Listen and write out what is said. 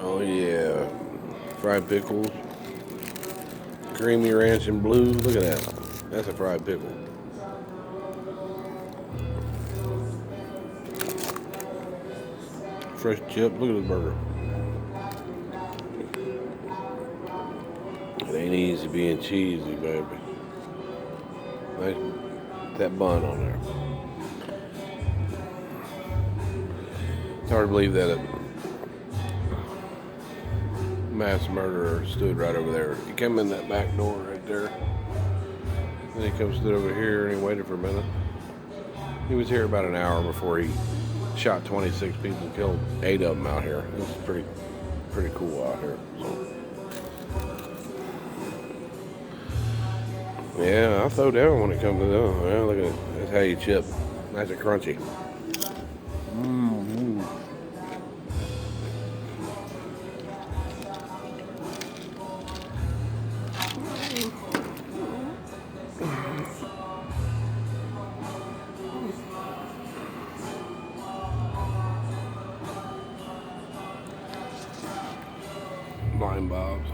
Oh yeah, fried pickles, creamy ranch and blue. Look at that. That's a fried pickle. Fresh chip. Look at this burger. It ain't easy being cheesy, baby. Nice, that bun on there. It's hard to believe that a mass murderer stood right over there. He came in that back door right there. Then he comes stood over here and he waited for a minute. He was here about an hour before he shot 26 people, killed 8 of them out here. This is pretty cool out here. So. Yeah, I throw down when it comes to that. Yeah, look at it. That's how you chip. Nice and crunchy. Mm-hmm. Blind Bob's.